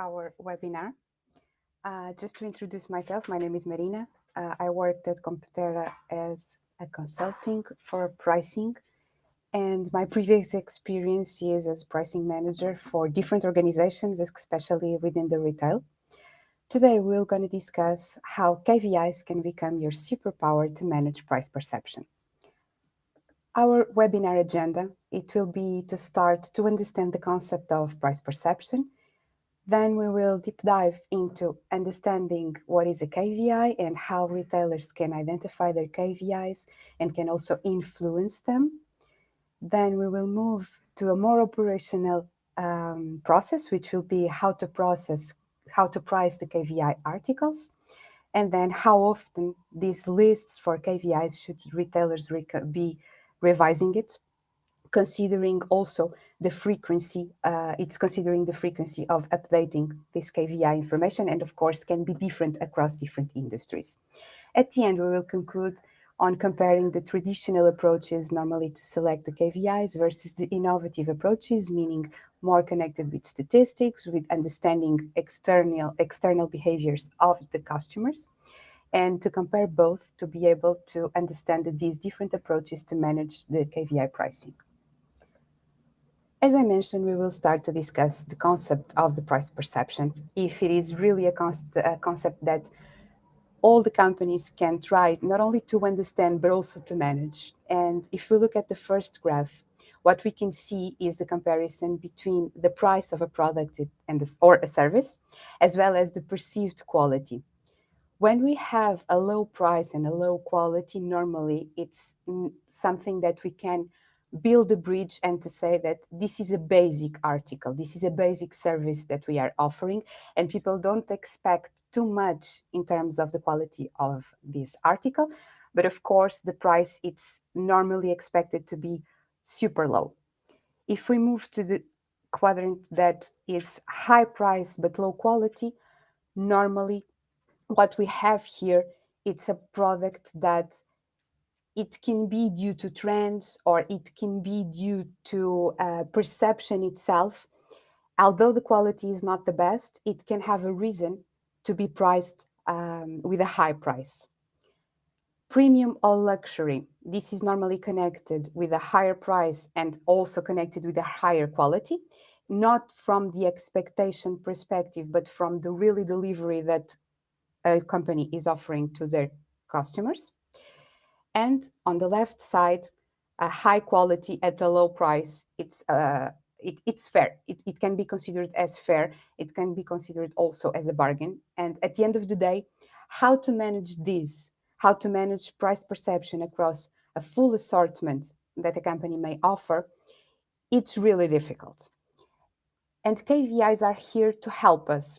our webinar. Just to introduce myself, my name is Marina. I worked at Competera as a consulting for pricing, and my previous experience is as pricing manager for different organizations, especially within the retail. Today, we're going to discuss how KVIs can become your superpower to manage price perception. Our webinar agenda, it will be to start to understand the concept of price perception. Then we will deep dive into understanding what is a KVI and how retailers can identify their KVIs and can also influence them. Then we will move to a more operational process, which will be how to price the KVI articles, and then how often these lists for KVIs should retailers be revising it, considering also the frequency, it's considering the frequency of updating this KVI information, and of course can be different across different industries. At the end, we will conclude on comparing the traditional approaches normally to select the KVIs versus the innovative approaches, meaning more connected with statistics, with understanding external behaviors of the customers, and to compare both to be able to understand these different approaches to manage the KVI pricing. As I mentioned, we will start to discuss the concept of the price perception, if it is really a concept that all the companies can try not only to understand, but also to manage. And if we look at the first graph, what we can see is the comparison between the price of a product or a service, as well as the perceived quality. When we have a low price and a low quality, normally it's something that we can build a bridge and to say that this is a basic article, this is a basic service that we are offering, and people don't expect too much in terms of the quality of this article. But of course, the price, it's normally expected to be super low. If we move to the quadrant that is high price but low quality, normally what we have here, it's a product that it can be due to trends or it can be due to perception itself. Although the quality is not the best, it can have a reason to be priced with a high price. Premium or luxury, this is normally connected with a higher price and also connected with a higher quality, not from the expectation perspective, but from the really delivery that a company is offering to their customers. And on the left side, a high quality at a low price, it's fair. It can be considered as fair. It can be considered also as a bargain. And at the end of the day, how to manage this, how to manage price perception across a full assortment that a company may offer, it's really difficult. And KVIs are here to help us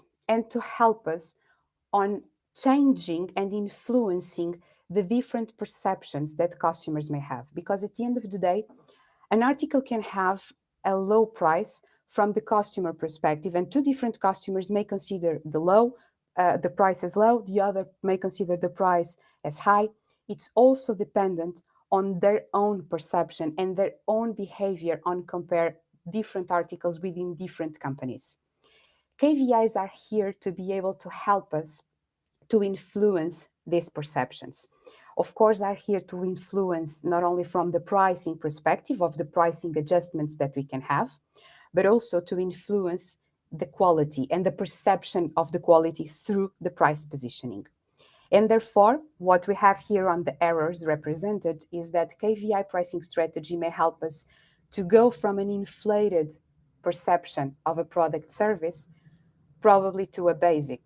on changing and influencing the different perceptions that customers may have. Because at the end of the day, an article can have a low price from the customer perspective, and two different customers may consider the price as low, the other may consider the price as high. It's also dependent on their own perception and their own behavior on compare different articles within different companies. KVIs are here to be able to help us to influence these perceptions. Of course, are here to influence not only from the pricing perspective of the pricing adjustments that we can have, but also to influence the quality and the perception of the quality through the price positioning. And therefore, what we have here on the errors represented is that KVI pricing strategy may help us to go from an inflated perception of a product service probably to a basic.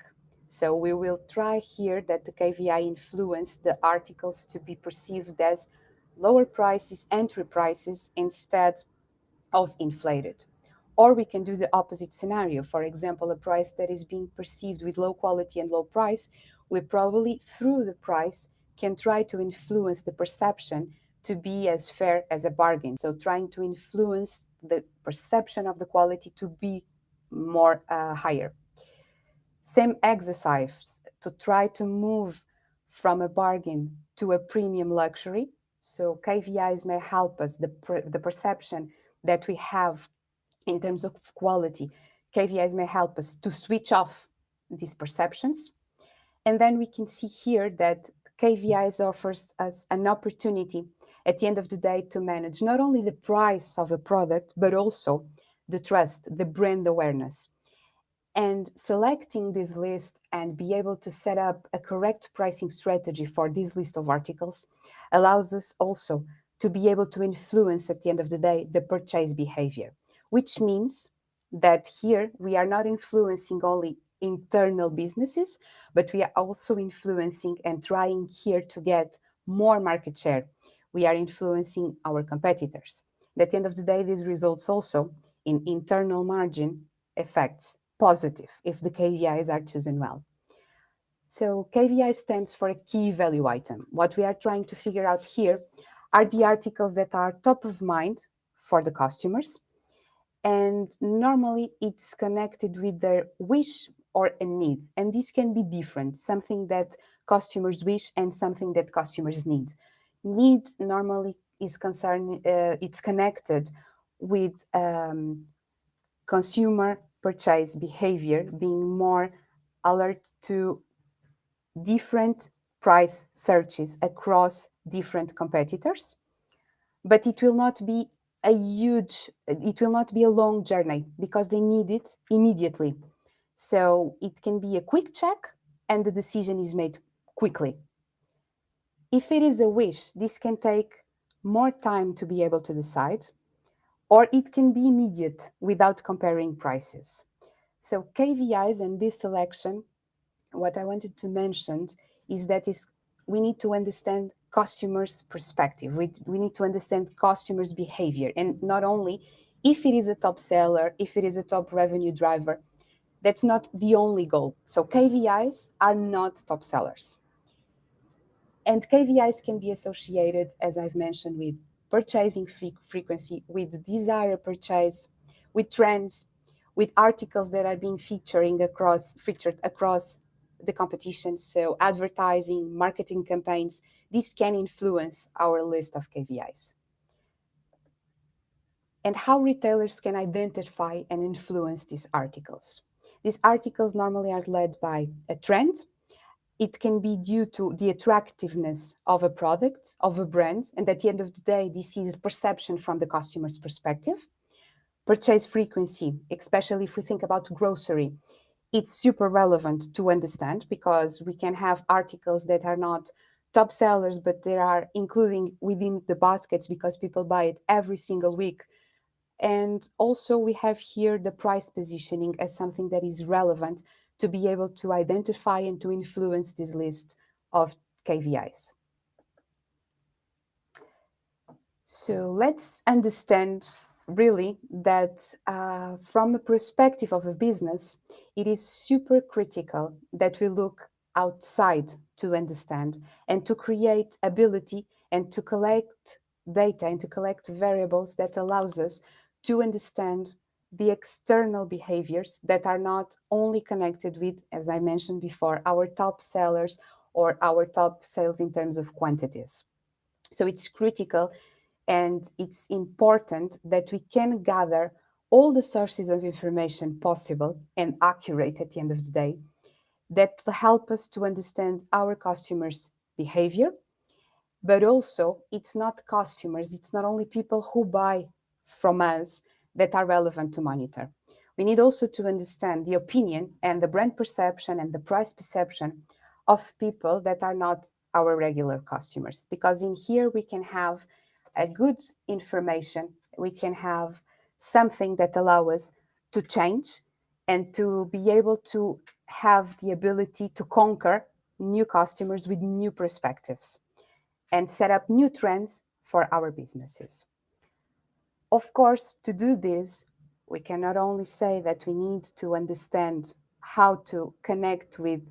So we will try here that the KVI influence the articles to be perceived as lower prices, entry prices, instead of inflated. Or we can do the opposite scenario. For example, a price that is being perceived with low quality and low price, we probably, through the price, can try to influence the perception to be as fair as a bargain. So trying to influence the perception of the quality to be more higher. Same exercise to try to move from a bargain to a premium luxury. So KVIs may help us, the perception that we have in terms of quality KVIs may help us to switch off these perceptions. And then we can see here that KVIs offers us an opportunity at the end of the day to manage not only the price of the product, but also the trust, the brand awareness. And selecting this list and be able to set up a correct pricing strategy for this list of articles allows us also to be able to influence at the end of the day the purchase behavior, which means that here we are not influencing only internal businesses, but we are also influencing and trying here to get more market share. We are influencing our competitors. At the end of the day, this results also in internal margin effects positive if the KVIs are chosen well. So KVI stands for a key value item. What we are trying to figure out here are the articles that are top of mind for the customers. And normally it's connected with their wish or a need. And this can be different, something that customers wish and something that customers need. Need normally is concerned, it's connected with consumer purchase behavior being more alert to different price searches across different competitors, but it will not be it will not be a long journey because they need it immediately. So it can be a quick check and the decision is made quickly. If it is a wish, this can take more time to be able to decide, or it can be immediate without comparing prices. So KVIs and this selection, what I wanted to mention is that we need to understand customers' perspective. We need to understand customers' behavior. And not only if it is a top seller, if it is a top revenue driver, that's not the only goal. So KVIs are not top sellers. And KVIs can be associated, as I've mentioned, with purchasing frequency, with desire purchase, with trends, with articles that are being featured across the competition. So advertising, marketing campaigns, this can influence our list of KVIs. And how retailers can identify and influence these articles. These articles normally are led by a trend. It can be due to the attractiveness of a product, of a brand, and at the end of the day, this is perception from the customer's perspective. Purchase frequency, especially if we think about grocery, it's super relevant to understand because we can have articles that are not top sellers, but they are including within the baskets because people buy it every single week. And also we have here the price positioning as something that is relevant to be able to identify and to influence this list of KVIs. So let's understand really that from a perspective of a business, it is super critical that we look outside to understand and to create ability and to collect data and to collect variables that allows us to understand the external behaviors that are not only connected with, as I mentioned before, our top sellers or our top sales in terms of quantities. So it's critical and it's important that we can gather all the sources of information possible and accurate at the end of the day that help us to understand our customers' behavior. But also, it's not customers, it's not only people who buy from us that are relevant to monitor. We need also to understand the opinion and the brand perception and the price perception of people that are not our regular customers. Because in here we can have a good information, we can have something that allows us to change and to be able to have the ability to conquer new customers with new perspectives and set up new trends for our businesses. Of course, to do this, we can not only say that we need to understand how to connect with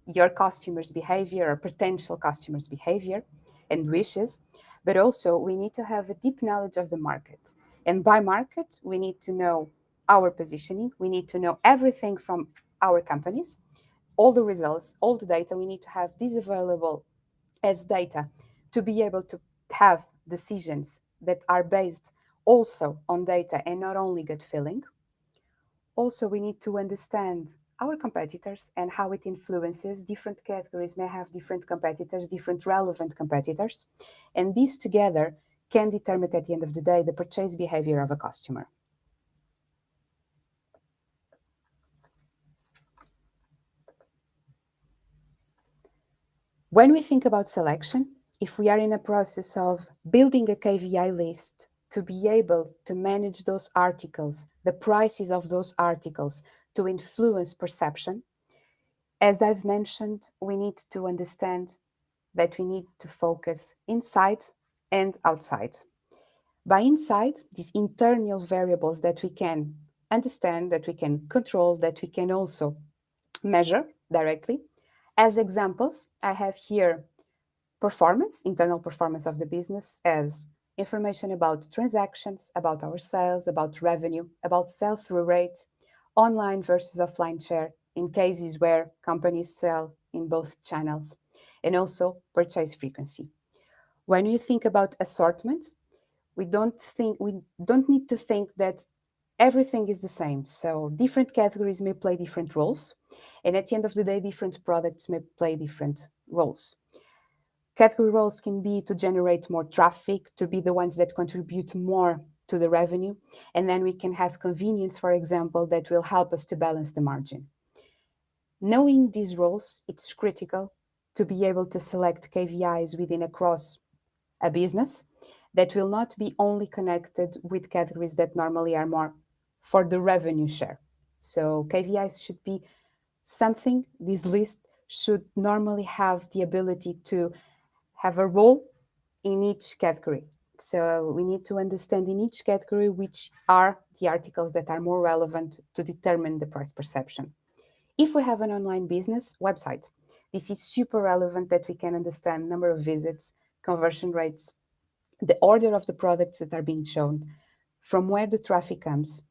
your customers' behavior or potential customers' behavior and wishes, but also we need to have a deep knowledge of the market. And by market, we need to know our positioning, we need to know everything from our companies, all the results, all the data. We need to have this available as data to be able to have decisions that are based also on data and not only gut feeling. Also, we need to understand our competitors and how it influences. Different categories may have different competitors, different relevant competitors, and these together can determine at the end of the day the purchase behavior of a customer. When we think about selection, if we are in a process of building a KVI list to be able to manage those articles, the prices of those articles, to influence perception, as I've mentioned, we need to understand that we need to focus inside and outside. By inside, these internal variables that we can understand, that we can control, that we can also measure directly. As examples, I have here performance, internal performance of the business, as information about transactions, about our sales, about revenue, about sell-through rate, online versus offline share in cases where companies sell in both channels, and also purchase frequency. When you think about assortment, we don't need to think that everything is the same. So different categories may play different roles, and at the end of the day, different products may play different roles. Category roles can be to generate more traffic, to be the ones that contribute more to the revenue, and then we can have convenience, for example, that will help us to balance the margin. Knowing these roles, it's critical to be able to select KVIs within across a business that will not be only connected with categories that normally are more for the revenue share. So KVIs should be something, this list should normally have the ability to have a role in each category. So we need to understand in each category which are the articles that are more relevant to determine the price perception. If we have an online business website, this is super relevant that we can understand number of visits, conversion rates, the order of the products that are being shown, from where the traffic comes.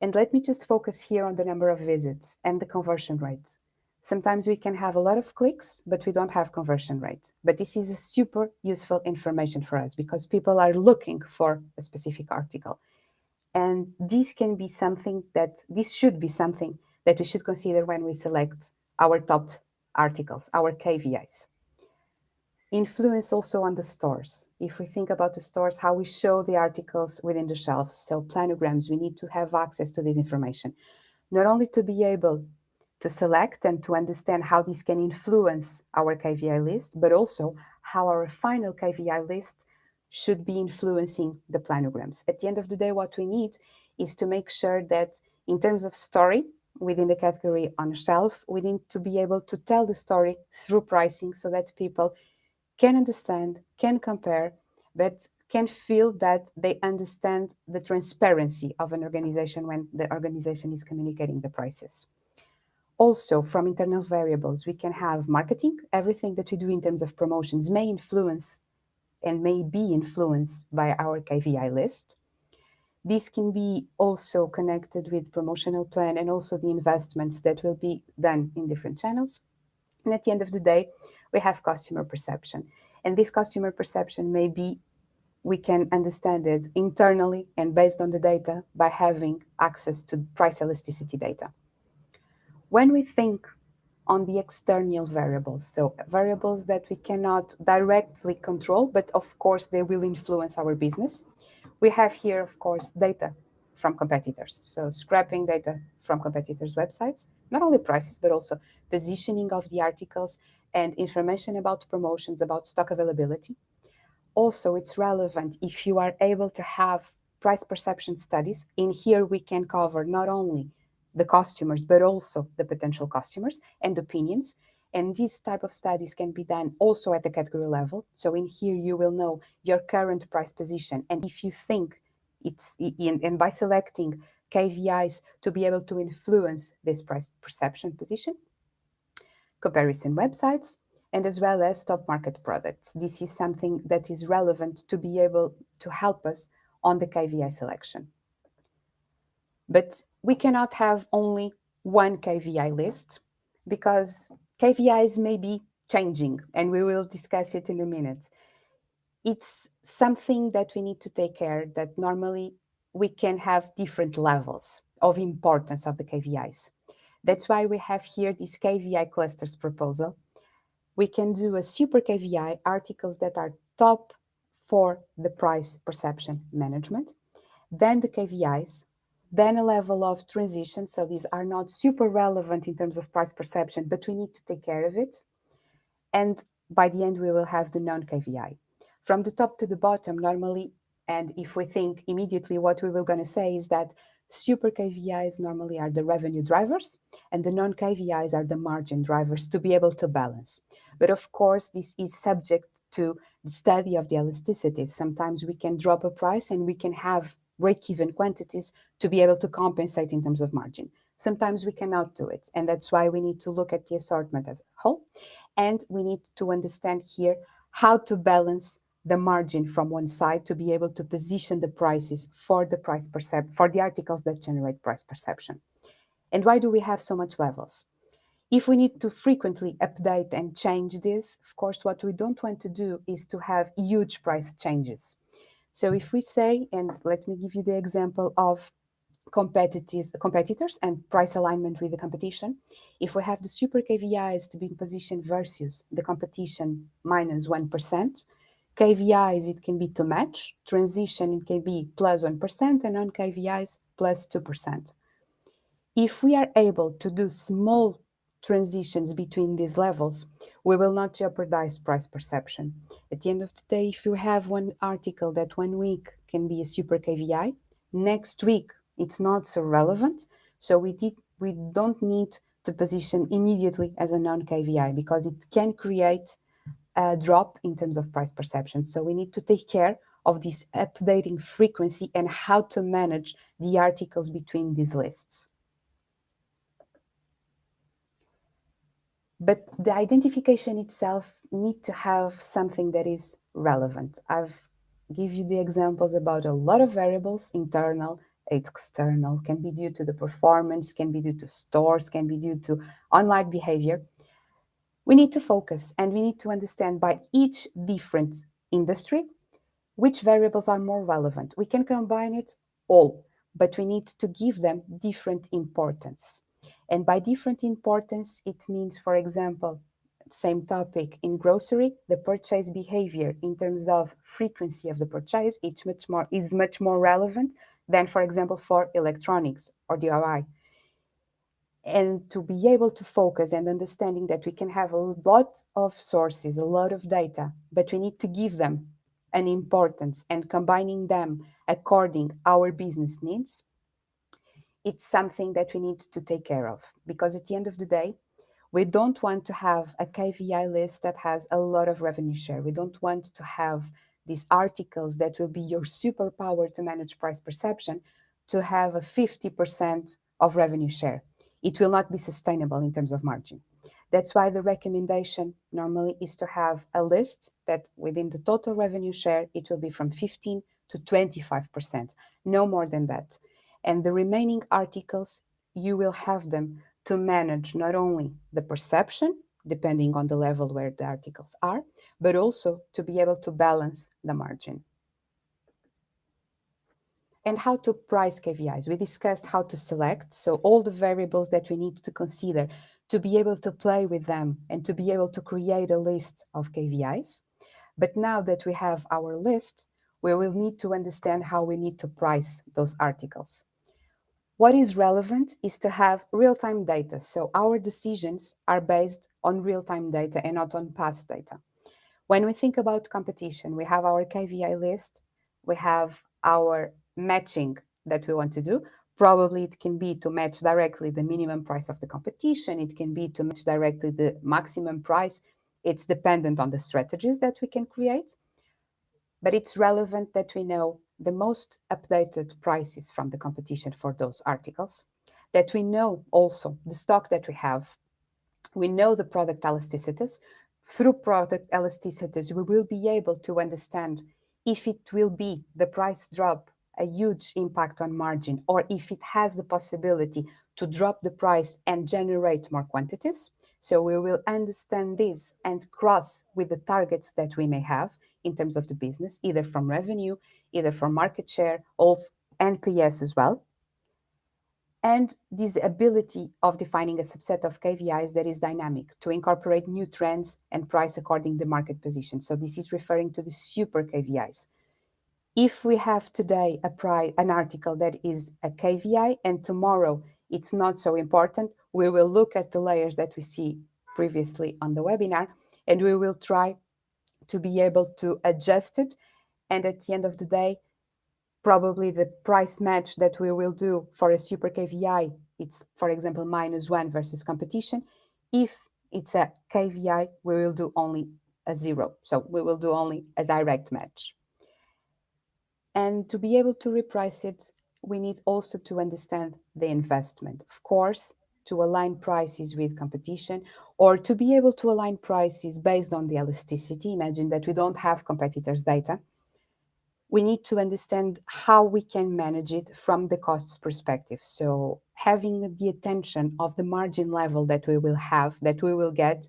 And let me just focus here on the number of visits and the conversion rate. Sometimes we can have a lot of clicks, but we don't have conversion rate. But this is a super useful information for us because people are looking for a specific article. And this should be something that we should consider when we select our top articles, our KVIs. Influence also on the stores. If we think about the stores, how we show the articles within the shelves, so planograms, we need to have access to this information, not only to be able to select and to understand how this can influence our KVI list, but also how our final KVI list should be influencing the planograms. At the end of the day, what we need is to make sure that in terms of story within the category on shelf, we need to be able to tell the story through pricing so that people can understand, can compare, but can feel that they understand the transparency of an organization when the organization is communicating the prices. Also, from internal variables, we can have marketing. Everything that we do in terms of promotions may influence and may be influenced by our KVI list. This can be also connected with promotional plan and also the investments that will be done in different channels. And at the end of the day, we have customer perception. And this customer perception we can understand it internally and based on the data by having access to price elasticity data. When we think on the external variables, so variables that we cannot directly control, but of course they will influence our business, we have here, of course, data from competitors. So scraping data from competitors' websites, not only prices, but also positioning of the articles and information about promotions, about stock availability. Also, it's relevant if you are able to have price perception studies. In here, we can cover not only the customers, but also the potential customers and opinions. And these type of studies can be done also at the category level. So in here, you will know your current price position. And if you think and by selecting KVIs to be able to influence this price perception position, comparison websites, and as well as top market products. This is something that is relevant to be able to help us on the KVI selection. But we cannot have only one KVI list because KVIs may be changing, and we will discuss it in a minute. It's something that we need to take care that normally we can have different levels of importance of the KVIs. That's why we have here this KVI clusters proposal. We can do a super KVI, articles that are top for the price perception management, then the KVIs, then a level of transition. So these are not super relevant in terms of price perception, but we need to take care of it. And by the end, we will have the non-KVI. From the top to the bottom, normally, and if we think immediately, what we were going to say is that super KVIs normally are the revenue drivers, and the non-KVIs are the margin drivers to be able to balance. But of course, this is subject to the study of the elasticities. Sometimes we can drop a price and we can have break-even quantities to be able to compensate in terms of margin. Sometimes we cannot do it, and that's why we need to look at the assortment as a whole, and we need to understand here how to balance the margin from one side to be able to position the prices for the for the articles that generate price perception. And why do we have so much levels? If we need to frequently update and change this, of course, what we don't want to do is to have huge price changes. So if we say, and let me give you the example of competitors and price alignment with the competition. If we have the super KVIs to be in position versus the competition minus 1%, KVIs, it can be to match, transition, it can be plus 1%, and non-KVIs plus 2%. If we are able to do small transitions between these levels, we will not jeopardize price perception. At the end of the day, if you have one article that 1 week can be a super KVI, next week it's not so relevant, so we don't need to position immediately as a non-KVI because it can create a drop in terms of price perception. So we need to take care of this updating frequency and how to manage the articles between these lists. But the identification itself needs to have something that is relevant. I've give you the examples about a lot of variables, internal, external, can be due to the performance, can be due to stores, can be due to online behavior. We need to focus and we need to understand by each different industry which variables are more relevant. We can combine it all, but we need to give them different importance. And by different importance, it means, for example, same topic in grocery, the purchase behavior in terms of frequency of the purchase is much more relevant than, for example, for electronics or DIY. And to be able to focus and understanding that we can have a lot of sources, a lot of data, but we need to give them an importance and combining them according our business needs, it's something that we need to take care of. Because at the end of the day, we don't want to have a KVI list that has a lot of revenue share. We don't want to have these articles that will be your superpower to manage price perception to have a 50% of revenue share. It will not be sustainable in terms of margin. That's why the recommendation normally is to have a list that within the total revenue share, it will be from 15 to 25%, no more than that. And the remaining articles, you will have them to manage not only the perception, depending on the level where the articles are, but also to be able to balance the margin. And how to price KVIs. We discussed how to select, so all the variables that we need to consider to be able to play with them and to be able to create a list of KVIs. But now that we have our list, we will need to understand how we need to price those articles. What is relevant is to have real-time data. So our decisions are based on real-time data and not on past data. When we think about competition, we have our KVI list, we have our matching that we want to do. Probably it can be to match directly the minimum price of the competition. It can be to match directly the maximum price. It's dependent on the strategies that we can create. But it's relevant that we know the most updated prices from the competition for those articles, that we know also the stock that we have. We know the product elasticities. Through product elasticities, we will be able to understand if it will be the price drop a huge impact on margin, or if it has the possibility to drop the price and generate more quantities. So we will understand this and cross with the targets that we may have in terms of the business, either from revenue, either from market share, or NPS as well. and this ability of defining a subset of KVIs that is dynamic to incorporate new trends and price according to market position. So this is referring to the super KVIs. If we have today an article that is a KVI and tomorrow it's not so important, we will look at the layers that we see previously on the webinar, and we will try to be able to adjust it. And at the end of the day, probably the price match that we will do for a super KVI, it's, for example, -1 versus competition. If it's a KVI, we will do only a 0. So we will do only a direct match. And to be able to reprice it, we need also to understand the investment. Of course, to align prices with competition, or to be able to align prices based on the elasticity. Imagine that we don't have competitors' data. We need to understand how we can manage it from the costs perspective. So having the attention of the margin level that we will have, that we will get,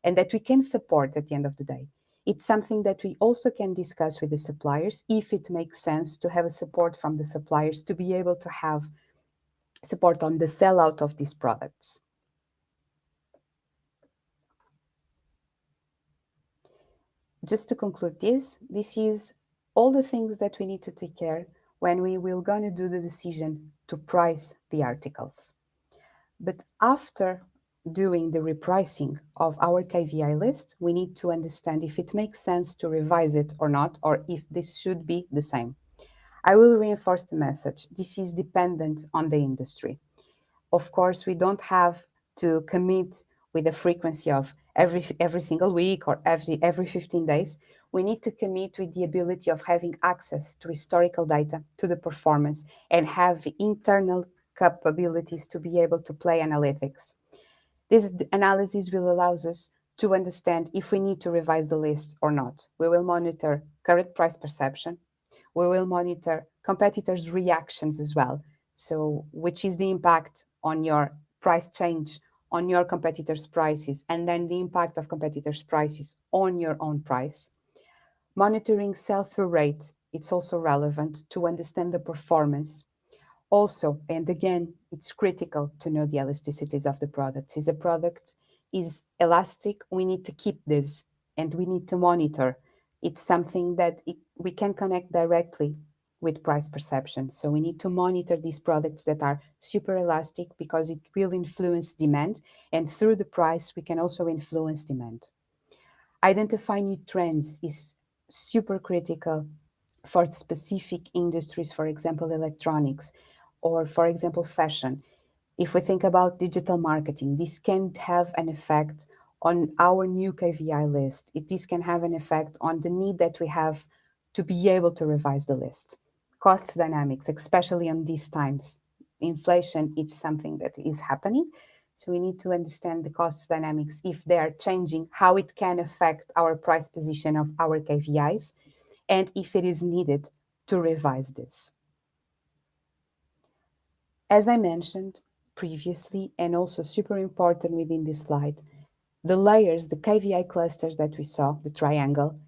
and that we can support at the end of the day. It's something that we also can discuss with the suppliers if it makes sense to have a support from the suppliers to be able to have support on the sellout of these products. Just to conclude this is all the things that we need to take care when we will gonna do the decision to price the articles. But after doing the repricing of our KVI list, we need to understand if it makes sense to revise it or not, or if this should be the same. I will reinforce the message. This is dependent on the industry. Of course, we don't have to commit with a frequency of every single week or every 15 days. We need to commit with the ability of having access to historical data, to the performance, and have internal capabilities to be able to play analytics. This analysis will allow us to understand if we need to revise the list or not. We will monitor current price perception. We will monitor competitors' reactions as well. So, which is the impact on your price change on your competitors' prices, and then the impact of competitors' prices on your own price. Monitoring sell-through rate, it's also relevant to understand the performance. Also, and again, it's critical to know the elasticities of the products. If a product is elastic, we need to keep this and we need to monitor. It's something that we can connect directly with price perception. So we need to monitor these products that are super elastic because it will influence demand, and through the price, we can also influence demand. Identify new trends is super critical for specific industries, for example, electronics, or for example, fashion. If we think about digital marketing, this can have an effect on our new KVI list. This can have an effect on the need that we have to be able to revise the list. Cost dynamics, especially on these times. Inflation, it's something that is happening. So we need to understand the cost dynamics, if they are changing, how it can affect our price position of our KVIs, and if it is needed to revise this. As I mentioned previously, and also super important within this slide, the layers, the KVI clusters that we saw, the triangle,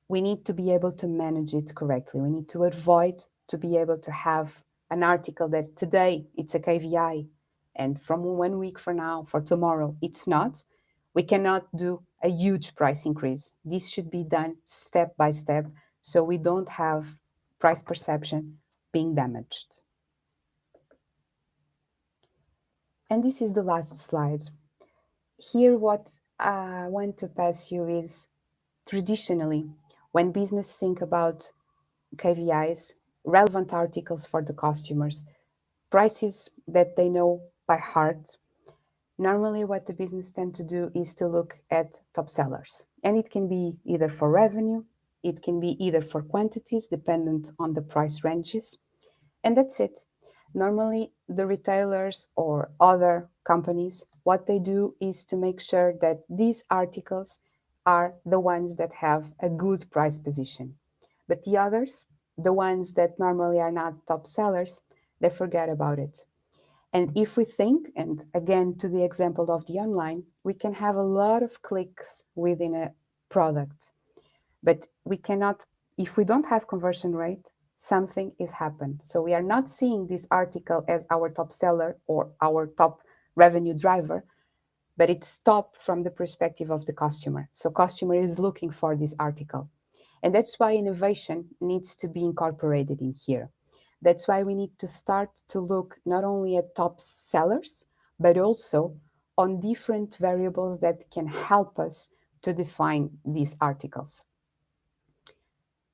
we need to be able to manage it correctly. We need to avoid to be able to have an article that today it's a KVI, and from 1 week from now, for tomorrow, it's not. We cannot do a huge price increase. This should be done step by step so we don't have price perception being damaged. And this is the last slide. Here, what I want to pass you is, traditionally, when business think about KVIs, relevant articles for the customers, prices that they know by heart, normally what the business tend to do is to look at top sellers. And it can be either for revenue, it can be either for quantities, dependent on the price ranges, and that's it. Normally, the retailers or other companies, what they do is to make sure that these articles are the ones that have a good price position. But the others, the ones that normally are not top sellers, they forget about it. And if we think, and again, to the example of the online, we can have a lot of clicks within a product, but we cannot, if we don't have conversion rate, something is happened. So we are not seeing this article as our top seller or our top revenue driver, but it's top from the perspective of the customer. So customer is looking for this article. And that's why innovation needs to be incorporated in here. That's why we need to start to look not only at top sellers, but also on different variables that can help us to define these articles.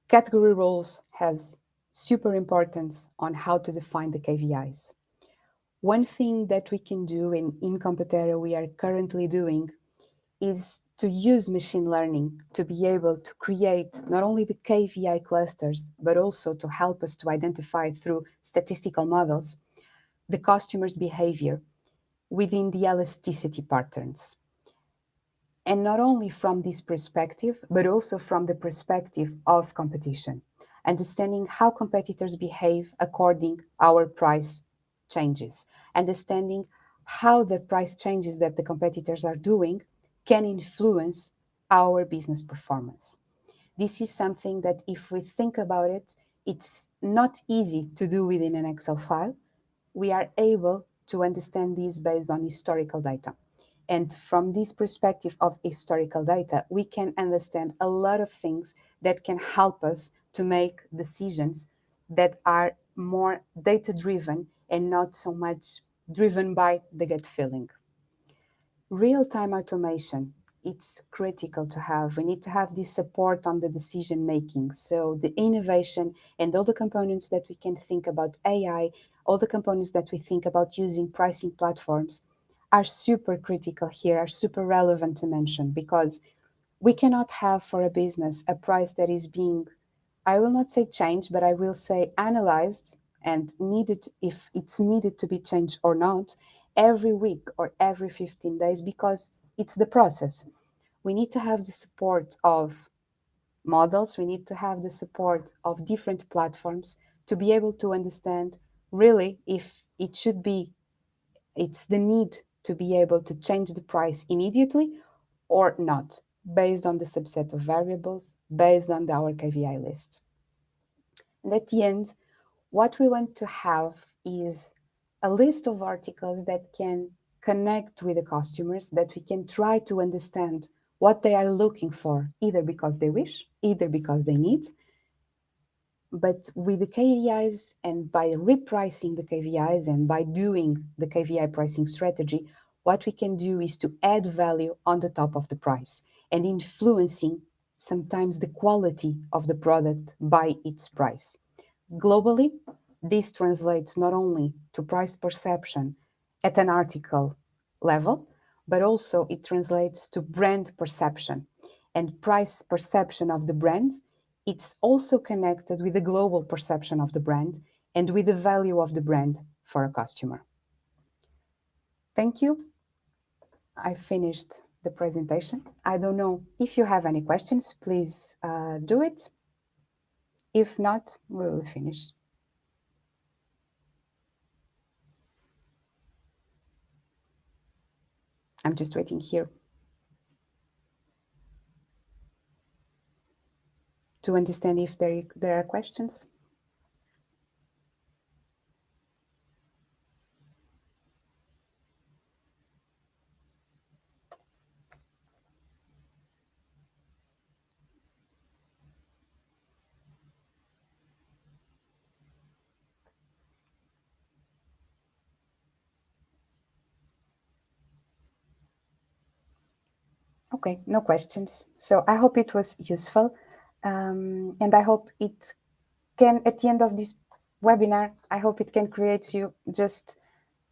Category roles has super importance on how to define the KVIs. One thing that we can do in Competera we are currently doing is to use machine learning to be able to create not only the KVI clusters, but also to help us to identify through statistical models the customer's behavior within the elasticity patterns. And not only from this perspective, but also from the perspective of competition, understanding how competitors behave according our price changes, understanding how the price changes that the competitors are doing can influence our business performance. This is something that if we think about it, it's not easy to do within an Excel file. We are able to understand this based on historical data. And from this perspective of historical data, we can understand a lot of things that can help us to make decisions that are more data-driven and not so much driven by the gut feeling. Real-time automation, it's critical to have. We need to have this support on the decision making. So the innovation and all the components that we can think about AI, all the components that we think about using pricing platforms are super critical here, are super relevant to mention, because we cannot have for a business a price that is being, I will not say changed, but I will say analyzed and needed, if it's needed to be changed or not, every week or every 15 days, because it's the process. We need to have the support of models, we need to have the support of different platforms to be able to understand really if it should be, it's the need to be able to change the price immediately or not, based on the subset of variables, based on our KVI list. And at the end, what we want to have is a list of articles that can connect with the customers, that we can try to understand what they are looking for, either because they wish, either because they need. But with the KVIs and by repricing the KVIs and by doing the KVI pricing strategy, what we can do is to add value on the top of the price and influencing sometimes the quality of the product by its price. Globally, this translates not only to price perception at an article level, but also it translates to brand perception. And price perception of the brand, it's also connected with the global perception of the brand and with the value of the brand for a customer. Thank you. I finished the presentation. I don't know if you have any questions, please do it. If not, we will finish. I'm just waiting here to understand if there are questions. Okay, no questions. So I hope it was useful. And I hope it can, at the end of this webinar, I hope it can create you just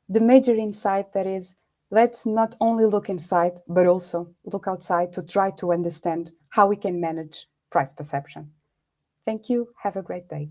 the major insight that is, let's not only look inside, but also look outside to try to understand how we can manage price perception. Thank you. Have a great day.